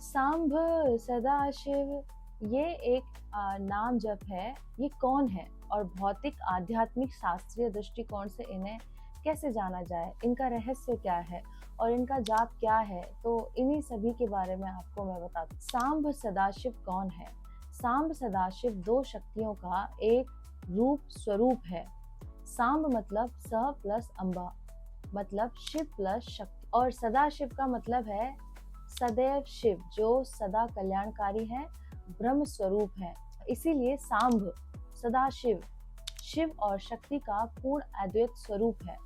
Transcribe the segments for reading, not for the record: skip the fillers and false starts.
सांभ सदाशिव ये एक नाम जप है। ये कौन है और भौतिक आध्यात्मिक शास्त्रीय दृष्टिकोण से इन्हें कैसे जाना जाए, इनका रहस्य क्या है और इनका जाप क्या है, तो इन्हीं सभी के बारे में आपको मैं बताती हूँ। सांभ सदाशिव कौन है? सांभ सदाशिव दो शक्तियों का एक रूप स्वरूप है। सांभ मतलब स प्लस अम्बा, मतलब शिव प्लस शक्ति, और सदाशिव का मतलब है सदैव शिव, जो सदा कल्याणकारी है, ब्रह्म स्वरूप है। इसीलिए सांभ सदाशिव शिव और शक्ति का पूर्ण अद्वैत स्वरूप है,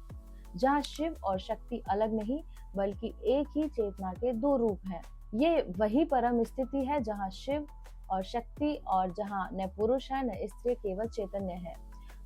जहाँ शिव और शक्ति अलग नहीं बल्कि एक ही चेतना के दो रूप हैं। ये वही परम स्थिति है जहाँ शिव और शक्ति और जहाँ न पुरुष है न स्त्री, केवल चैतन्य है।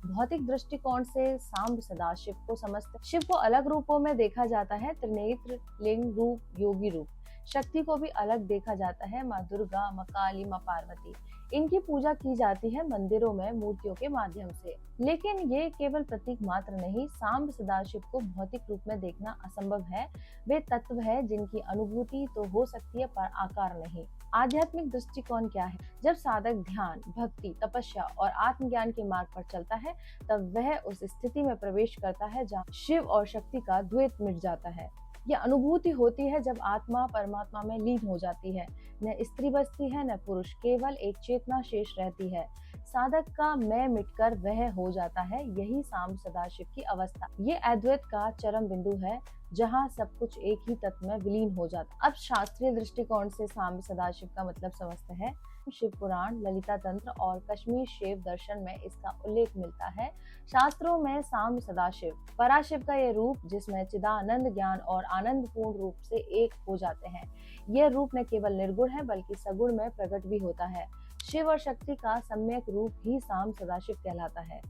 भौतिक दृष्टिकोण से सांब सदाशिव को समझते। शिव को अलग रूपों में देखा जाता है, त्रिनेत्र, लिंग रूप, योगी रूप। शक्ति को भी अलग देखा जाता है, माँ दुर्गा, माँ काली, माँ पार्वती। इनकी पूजा की जाती है मंदिरों में मूर्तियों के माध्यम से। लेकिन ये केवल प्रतीक मात्र नहीं, सांब सदाशिव को भौतिक रूप में देखना असंभव है। वे तत्व है जिनकी अनुभूति तो हो सकती है पर आकार नहीं। आध्यात्मिक दृष्टिकोण क्या है? जब साधक ध्यान, भक्ति, तपस्या और आत्मज्ञान के मार्ग पर चलता है, तब वह उस स्थिति में प्रवेश करता है जहाँ शिव और शक्ति का द्वैत मिट जाता है। यह अनुभूति होती है जब आत्मा परमात्मा में लीन हो जाती है। न स्त्री बचती है न पुरुष, केवल एक चेतना शेष रहती है। साधक का मैं मिटकर वह हो जाता है, यही सांब सदाशिव की अवस्था। ये अद्वैत का चरम बिंदु है जहाँ सब कुछ एक ही तत्व में विलीन हो जाता। अब शास्त्रीय दृष्टिकोण से सांब सदाशिव का मतलब समझते हैं। शिव पुराण, ललिता तंत्र और कश्मीर शैव दर्शन में इसका उल्लेख मिलता है। शास्त्रों में सांब सदाशिव पराशिव का ये रूप जिसमें चिदानंद ज्ञान और आनंद पूर्ण रूप से एक हो जाते हैं। यह रूप न केवल निर्गुण है बल्कि सगुण में प्रकट भी होता है। शिव और शक्ति का सम्यक रूप ही सांब सदाशिव कहलाता है।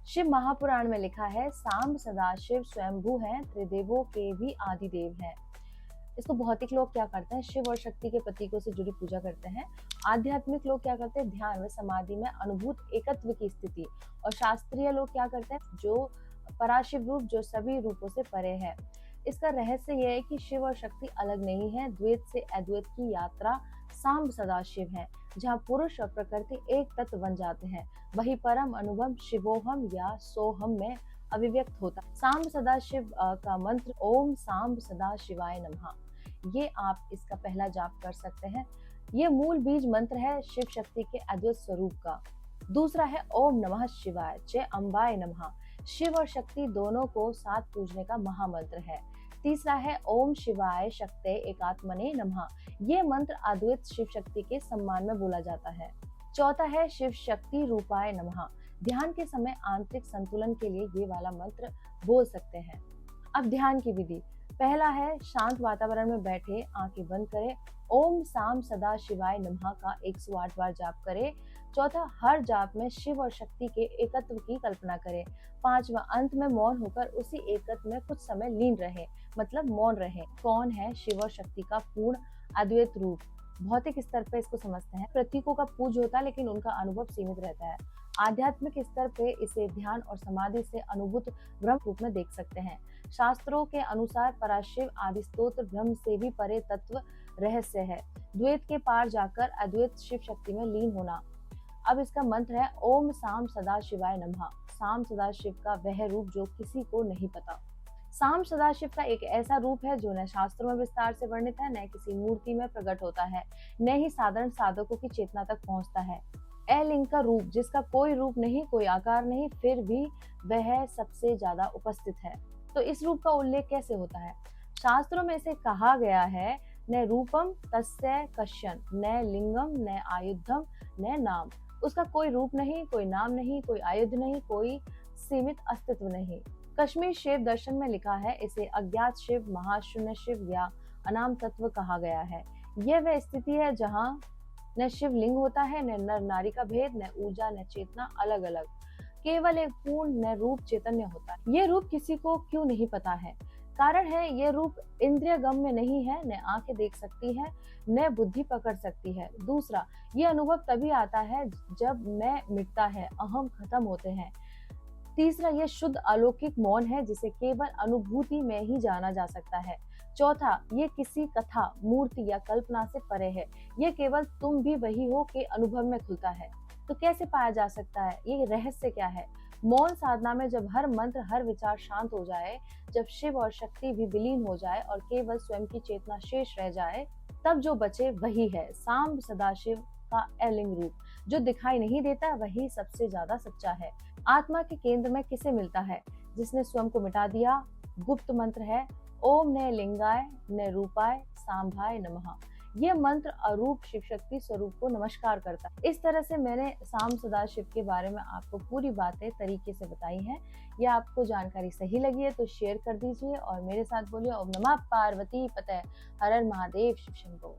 शिव महापुराण में लिखा है, सांब सदाशिव स्वयंभू हैं, त्रिदेवों के भी आदिदेव हैं। इसको भौतिक लोग क्या करते हैं? शिव और शक्ति के प्रतीकों से जुड़ी पूजा करते हैं। आध्यात्मिक लोग क्या करते हैं? ध्यान व समाधि में अनुभूत एकत्व की स्थिति। और शास्त्रीय लोग क्या करते हैं? जो पराशिव रूप, जो सभी रूपों से परे है। इसका रहस्य यह है कि शिव और शक्ति अलग नहीं है। द्वैत से अद्वैत की यात्रा सांब सदाशिव है, जहाँ पुरुष और प्रकृति एक तत्व बन जाते हैं। वही परम अनुभव शिवोहम या सोहम में अभिव्यक्त होता है। सांब सदाशिव का मंत्र ओम सांब सदा शिवाय नमः। ये आप इसका पहला जाप कर सकते हैं। ये मूल बीज मंत्र है शिव शक्ति के अद्वैत स्वरूप का। दूसरा है ओम नमः शिवाय, जय अम्बाय नमः। शिव और शक्ति दोनों को साथ पूजने का महामंत्र है। तीसरा है ओम शिवाय शक्ते एकात्मने नमः। ये मंत्र अद्वैत शिव शक्ति के सम्मान में बोला जाता है। चौथा है शिव शक्ति रूपाय नमः। ध्यान के समय आंतरिक संतुलन के लिए ये वाला मंत्र बोल सकते हैं। अब ध्यान की विधि। पहला है शांत वातावरण में बैठे, आंखें बंद करें, ओम साम सदा शिवाय नमः का 108 बार जाप करें। चौथा, हर जाप में शिव और शक्ति के एकत्व की कल्पना करें। पांचवा, अंत में मौन होकर उसी एकत्व में कुछ समय लीन रहे, मतलब मौन रहे। कौन है शिव और शक्ति का पूर्ण अद्वैत रूप? भौतिक स्तर पर इसको समझते हैं। प्रतीकों का पूज होता है लेकिन उनका अनुभव सीमित रहता है। आध्यात्मिक स्तर पे इसे ध्यान और समाधि से अनुभूत ब्रह्म रूप में देख सकते हैं। शास्त्रों के अनुसार पराशिव आदि स्तोत्र ब्रह्म से भी परे तत्व रहस्य है। द्वैत के पार जाकर अद्वैत शिव शक्ति में लीन होना। अब इसका मंत्र है ओम साम सदा शिवाय नमः। साम सदा शिव का वह रूप जो किसी को नहीं पता। साम सदाशिव का एक ऐसा रूप है जो न शास्त्रों में विस्तार से वर्णित है, न किसी मूर्ति में प्रकट होता है, न ही साधारण साधकों की चेतना तक पहुंचता है। लिंग का रूप, जिसका कोई रूप नहीं, कोई आकार नहीं, फिर भी वह सबसे ज्यादा उपस्थित है। तो इस रूप का उल्लेख कैसे होता है? शास्त्रों में इसे कहा गया है, न रूपम तस्य कश्यन, न लिंगम, न आयुधम, न नाम। उसका कोई रूप नहीं, कोई नाम नहीं, कोई आयुध नहीं, कोई सीमित अस्तित्व नहीं। कश्मीर शैव दर्शन में लिखा है, इसे अज्ञात शिव, महाशून्य शिव या अनाम तत्व कहा गया है। यह वह स्थिति है जहाँ न शिव लिंग होता है, न नर नारी का भेद, न ऊर्जा, न चेतना अलग अलग, केवल एक पूर्ण न रूप चैतन्य होता है। ये रूप किसी को क्यों नहीं पता है? कारण है ये रूप इंद्रिय गम्य नहीं है, न आंखें देख सकती है, न बुद्धि पकड़ सकती है। दूसरा, ये अनुभव तभी आता है जब मैं मिटता है, अहम खत्म होते हैं। तीसरा, यह शुद्ध अलौकिक मौन है जिसे केवल अनुभूति में ही जाना जा सकता है। चौथा, ये किसी कथा, मूर्ति या कल्पना से परे है। ये केवल तुम भी वही हो के अनुभव में खुलता है। तो कैसे पाया जा सकता है? ये रहस्य क्या है? मौन साधना में जब हर मंत्र, हर विचार शांत हो जाए, जब शिव और शक्ति भी विलीन हो जाए और केवल स्वयं की चेतना शेष रह जाए, तब जो बचे वही है सांब सदाशिव का अलिंग रूप। जो दिखाई नहीं देता वही सबसे ज्यादा सच्चा है। आत्मा के केंद्र में किसे मिलता है? जिसने स्वयं को मिटा दिया। गुप्त मंत्र है ओम न लिंगाय न रूपाय सांभाय नमः। ये मंत्र अरूप शिव शक्ति स्वरूप को नमस्कार करता है। इस तरह से मैंने सांब सदाशिव के बारे में आपको पूरी बातें तरीके से बताई हैं। या आपको जानकारी सही लगी है तो शेयर कर दीजिए और मेरे साथ बोलिए ओम नमः पार्वती पते, हर हर महादेव शिव शंभो।